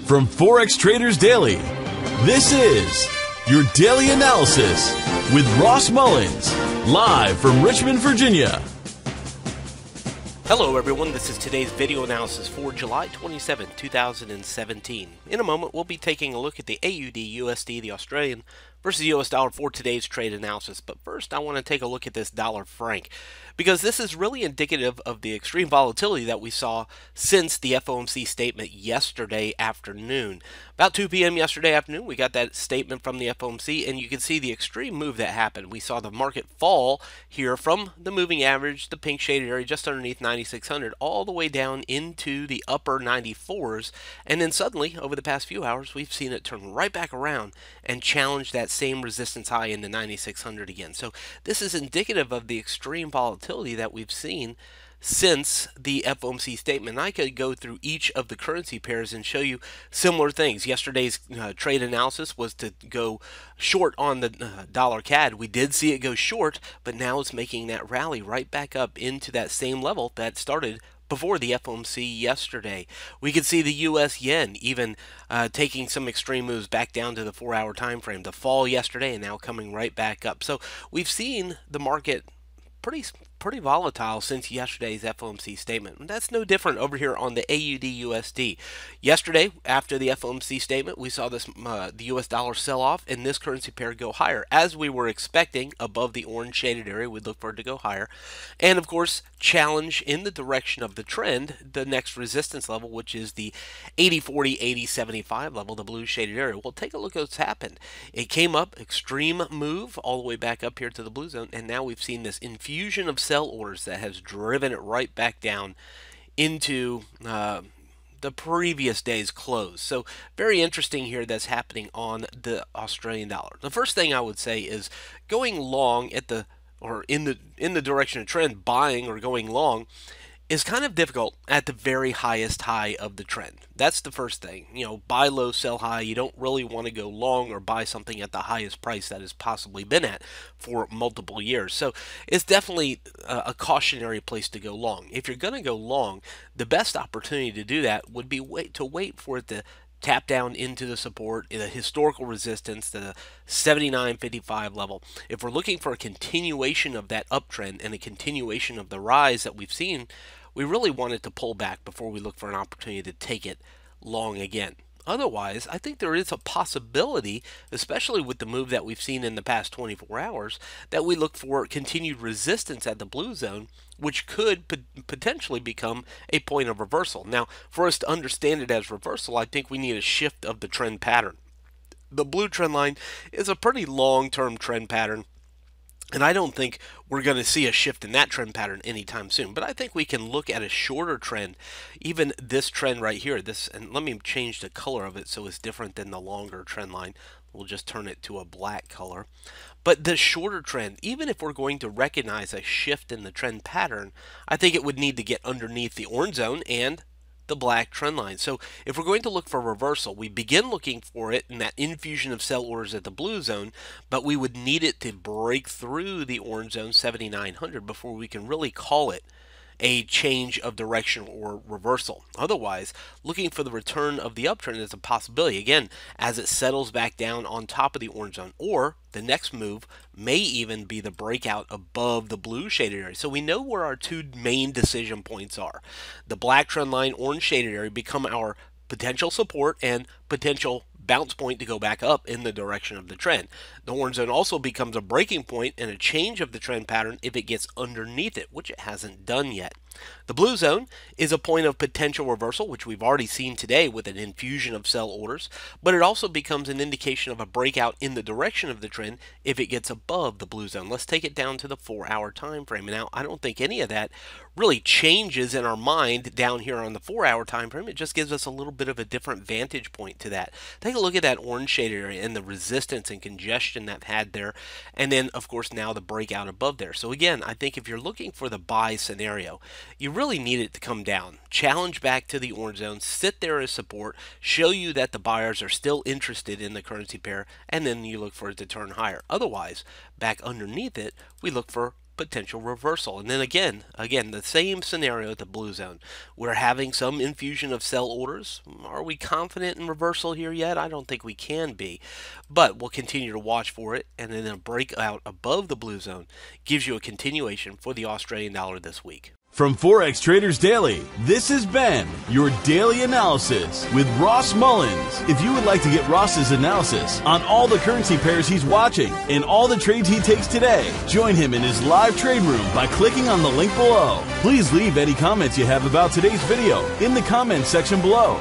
From Forex Traders Daily, this is your daily analysis with Ross Mullins, live from Richmond, Virginia. Hello everyone, this is today's video analysis for July 27, 2017. In a moment, we'll be taking a look at the AUDUSD, the Australian versus US dollar for today's trade analysis. But first, I want to take a look at this dollar franc, because this is really indicative of the extreme volatility that we saw since the FOMC statement yesterday afternoon. About 2 p.m. yesterday afternoon, we got that statement from the FOMC, and you can see the extreme move that happened. We saw the market fall here from the moving average, the pink shaded area just underneath 9,600, all the way down into the upper 94s, and then suddenly, over the past few hours, we've seen it turn right back around and challenge that same resistance high in the 9,600 again. So this is indicative of the extreme volatility that we've seen since the FOMC statement. I could go through each of the currency pairs and show you similar things. Yesterday's trade analysis was to go short on the dollar CAD. We did see it go short, but now it's making that rally right back up into that same level that started before the FOMC yesterday. We could see the US yen even taking some extreme moves back down to the 4-hour time frame. The fall yesterday and now coming right back up. So we've seen the market pretty volatile since yesterday's FOMC statement. And that's no different over here on the AUDUSD. Yesterday, after the FOMC statement, we saw this the US dollar sell off and this currency pair go higher, as we were expecting. Above the orange shaded area, we'd look for it to go higher, and of course challenge in the direction of the trend the next resistance level, which is the 80.40, 80.75 level, the blue shaded area. Well, take a look at what's happened. It came up, extreme move all the way back up here to the blue zone, and now we've seen this infusion of sell orders that has driven it right back down into the previous day's close. So very interesting here that's happening on the Australian dollar. The first thing I would say is going long at the in the direction of trend, buying or going long is kind of difficult at the very highest high of the trend. That's the first thing. You know, buy low, sell high. You don't really want to go long or buy something at the highest price that has possibly been at for multiple years. So it's definitely a cautionary place to go long. If you're going to go long, the best opportunity to do that would be to wait for it to tap down into the support, in a historical resistance, the 79.55 level. If we're looking for a continuation of that uptrend and a continuation of the rise that we've seen, we really want it to pull back before we look for an opportunity to take it long again. Otherwise, I think there is a possibility, especially with the move that we've seen in the past 24 hours, that we look for continued resistance at the blue zone, which could potentially become a point of reversal. Now, for us to understand it as reversal, I think we need a shift of the trend pattern. The blue trend line is a pretty long-term trend pattern, and I don't think we're going to see a shift in that trend pattern anytime soon. But I think we can look at a shorter trend, even this trend right here. And let me change the color of it so it's different than the longer trend line. We'll just turn it to a black color. But the shorter trend, even if we're going to recognize a shift in the trend pattern, I think it would need to get underneath the orange zone and the black trend line. So if we're going to look for reversal, we begin looking for it in that infusion of sell orders at the blue zone, but we would need it to break through the orange zone 7,900 before we can really call it a change of direction or reversal. Otherwise, looking for the return of the uptrend is a possibility, again, as it settles back down on top of the orange zone, or the next move may even be the breakout above the blue shaded area. So we know where our two main decision points are. The black trend line, orange shaded area become our potential support and potential bounce point to go back up in the direction of the trend. The orange zone also becomes a breaking point and a change of the trend pattern if it gets underneath it, which it hasn't done yet. The blue zone is a point of potential reversal, which we've already seen today with an infusion of sell orders, but it also becomes an indication of a breakout in the direction of the trend if it gets above the blue zone. Let's take it down to the 4-hour time frame. Now, I don't think any of that really changes in our mind down here on the 4-hour time frame. It just gives us a little bit of a different vantage point to that. Take a look at that orange shaded area and the resistance and congestion that had there, and then of course now the breakout above there. So again, I think if you're looking for the buy scenario, you really need it to come down, challenge back to the orange zone, sit there as support, show you that the buyers are still interested in the currency pair, and then you look for it to turn higher. Otherwise, back underneath it, we look for potential reversal. And then again, the same scenario at the blue zone. We're having some infusion of sell orders. Are we confident in reversal here yet? I don't think we can be, but we'll continue to watch for it. And then a breakout above the blue zone gives you a continuation for the Australian dollar this week. From Forex Traders Daily, this has been your daily analysis with Ross Mullins. If you would like to get Ross's analysis on all the currency pairs he's watching and all the trades he takes today, join him in his live trade room by clicking on the link below. Please leave any comments you have about today's video in the comments section below.